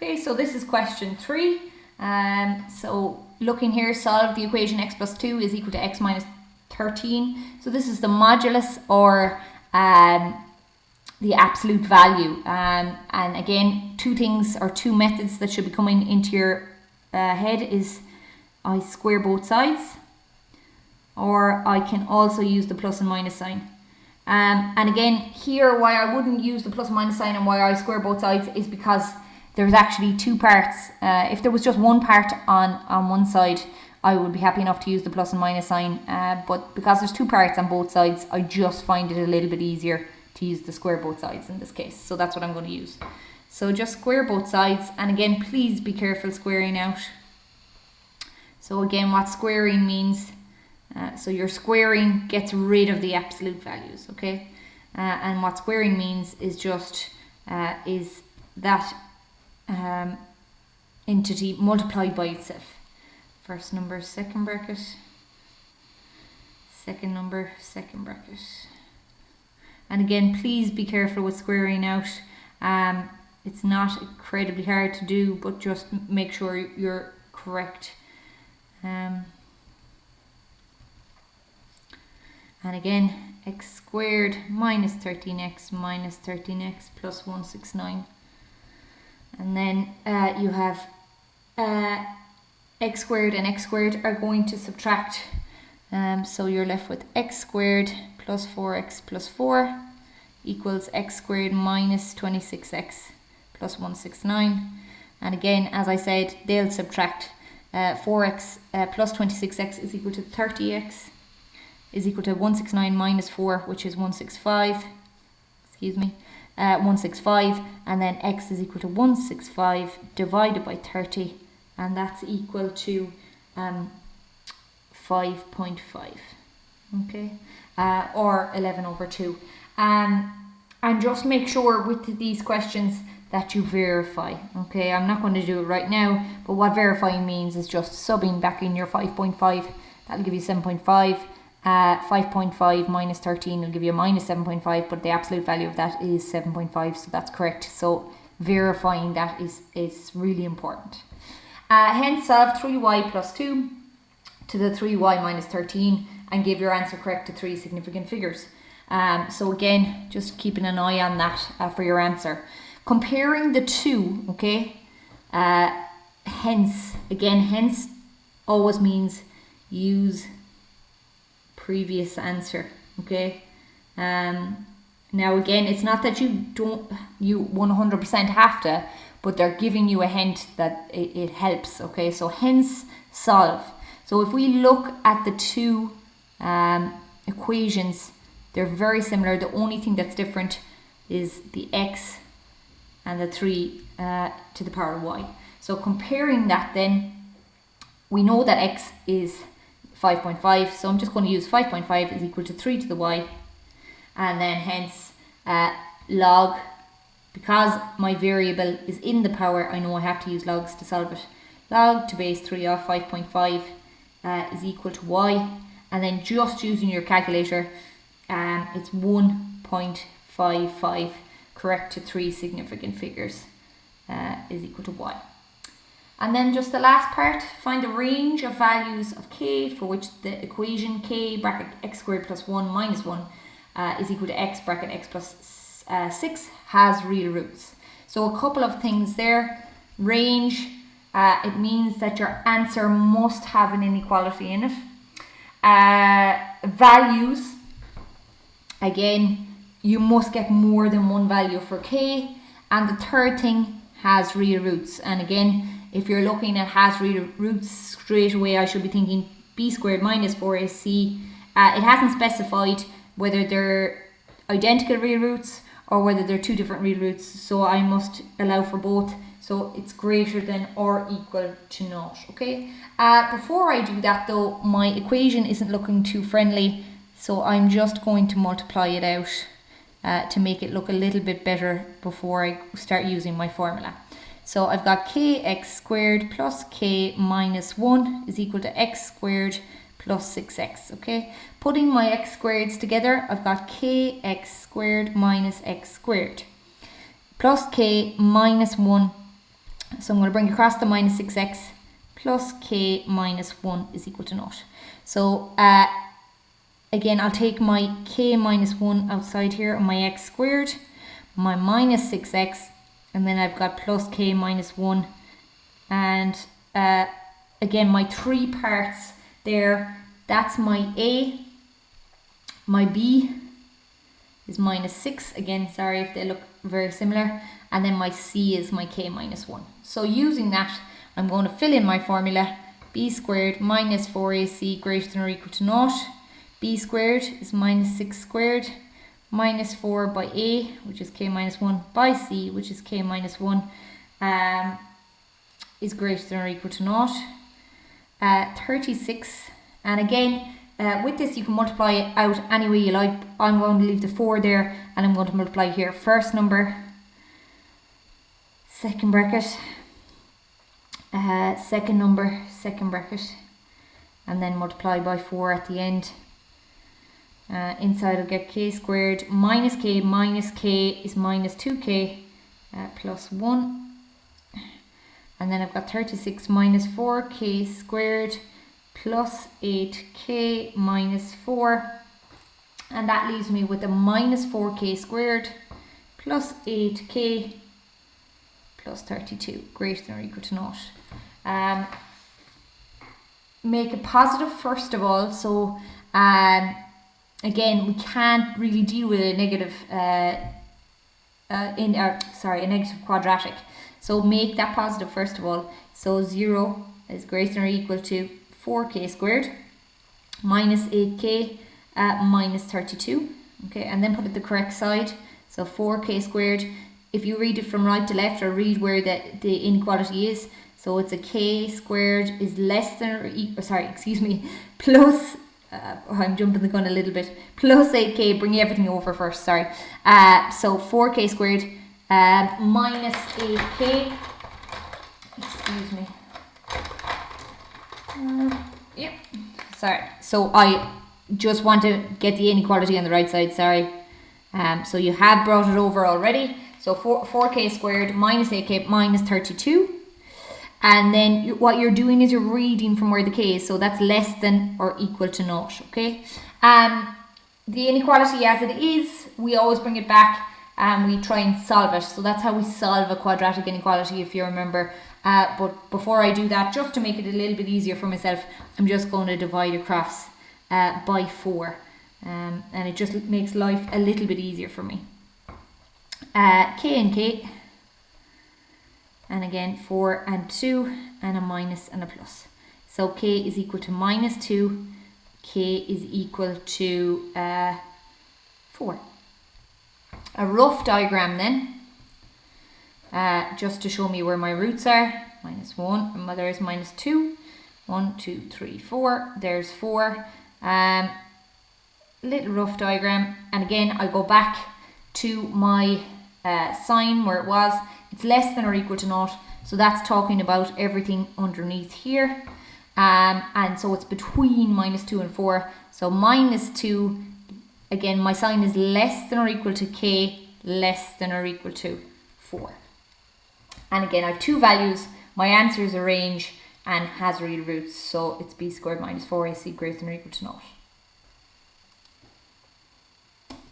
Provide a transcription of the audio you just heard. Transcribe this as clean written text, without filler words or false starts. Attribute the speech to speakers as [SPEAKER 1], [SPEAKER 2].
[SPEAKER 1] Okay, so this is question 3. So looking here, solve the equation x plus 2 is equal to x minus 13. So this is the modulus, or the absolute value. And again, two methods that should be coming into your head is I square both sides, or I can also use the plus and minus sign. And again, here why I wouldn't use the plus and minus sign and why I square both sides is because there's actually two parts. If there was just one part on one side, I would be happy enough to use the plus and minus sign. But because there's two parts on both sides, I just find it a little bit easier to use the square both sides in this case. So that's what I'm going to use. So just square both sides. And again, please be careful squaring out. So again, what squaring means, so your squaring gets rid of the absolute values, okay? And what squaring means is just is that entity multiplied by itself. First number, second bracket. Second number, second bracket. And again, please be careful with squaring out. It's not incredibly hard to do, but just make sure you're correct. And again, x squared minus 13x minus 13x plus 169. And then you have x squared and x squared are going to subtract. So you're left with x squared plus 4x plus 4 equals x squared minus 26x plus 169. And again, as I said, they'll subtract. 4x plus 26x is equal to 30x is equal to 169 minus 4, which is 165. Excuse me. 165, and then x is equal to 165 divided by 30, and that's equal to 5.5, okay, or 11 over 2. And just make sure with these questions that you verify, okay? I'm not going to do it right now, but what verifying means is just subbing back in your 5.5, that'll give you 7.5. 5.5 minus 13 will give you a minus 7.5, but the absolute value of that is 7.5, so that's correct. So verifying that is really important. Hence solve 3y plus 2 to the 3y minus 13 and give your answer correct to 3 significant figures. So again, just keeping an eye on that for your answer. Comparing the two, okay, hence always means use previous answer, okay. Now again, it's not that you 100% have to, but they're giving you a hint that it helps, okay. So hence solve. So if we look at the two equations, they're very similar. The only thing that's different is the x and the 3 to the power of y. So comparing that, then we know that x is 5.5, so I'm just going to use 5.5 is equal to 3 to the y, and then hence log, because my variable is in the power, I know I have to use logs to solve it. Log to base 3 of 5.5 is equal to y, and then just using your calculator, it's 1.55, correct to 3 significant figures, is equal to y. And then just the last part, find the range of values of k for which the equation k bracket x squared plus 1 minus 1 is equal to x bracket x plus 6 has real roots. So a couple of things there. Range, it means that your answer must have an inequality in it. Values, again, you must get more than one value for k. And the third thing, has real roots. And again, if you're looking at has real roots, straight away I should be thinking b squared minus 4ac. It hasn't specified whether they're identical real roots or whether they're two different real roots, so I must allow for both. So it's greater than or equal to naught, okay? Before I do that though, my equation isn't looking too friendly, so I'm just going to multiply it out to make it look a little bit better before I start using my formula. So I've got kx squared plus k minus 1 is equal to x squared plus 6x, okay? Putting my x squareds together, I've got kx squared minus x squared plus k minus 1 So I'm going to bring across the minus 6x plus k minus 1 is equal to 0. So again, I'll take my k minus 1 outside here on my x squared, my minus 6x, and then I've got plus k minus 1. And again, my 3 parts there, that's my a, my b is minus 6. Again, sorry if they look very similar. And then my c is my k minus 1. So using that, I'm going to fill in my formula. B squared minus 4ac greater than or equal to 0. B squared is minus 6 squared minus 4 by a, which is k minus 1, by c, which is k minus 1, is greater than or equal to 0. 36. And again, with this you can multiply it out any way you like. I'm going to leave the 4 there and I'm going to multiply here. First number, second bracket, second number, second bracket, and then multiply by 4 at the end. Inside I'll get k squared minus k is minus 2k plus 1. And then I've got 36 minus 4k squared plus 8k minus 4. And that leaves me with a minus 4k squared plus 8k plus 32 greater than or equal to 0. Make it positive first of all. So again, we can't really deal with a negative a negative quadratic. So make that positive first of all. So 0 is greater than or equal to 4k squared minus 8k minus 32. Okay, and then put it the correct side. So 4k squared, if you read it from right to left or read where the inequality is, so it's a k squared is less than or equal, plus, I'm jumping the gun a little bit, plus 8k, bring everything over first, sorry. So 4k squared minus 8k, excuse me. Yep, sorry. So I just want to get the inequality on the right side, sorry. So you have brought it over already. So 4k squared minus 8k minus 32. And then what you're doing is you're reading from where the k is. So that's less than or equal to 0, okay? The inequality as it is, we always bring it back and we try and solve it. So that's how we solve a quadratic inequality, if you remember. But before I do that, just to make it a little bit easier for myself, I'm just going to divide across by 4. And it just makes life a little bit easier for me. K and k. And again, 4 and 2, and a minus and a plus. So k is equal to minus 2, k is equal to 4. A rough diagram then, just to show me where my roots are. Minus 1, and there's minus 2. 1, 2, 3, 4. There's 4. Little rough diagram. And again, I go back to my sign where it was. It's less than or equal to 0. So that's talking about everything underneath here. And so it's between minus 2 and 4. So minus 2, again, my sign is less than or equal to k, less than or equal to 4. And again, I have 2 values. My answer is a range and has real roots. So it's b squared minus 4ac greater than or equal to 0.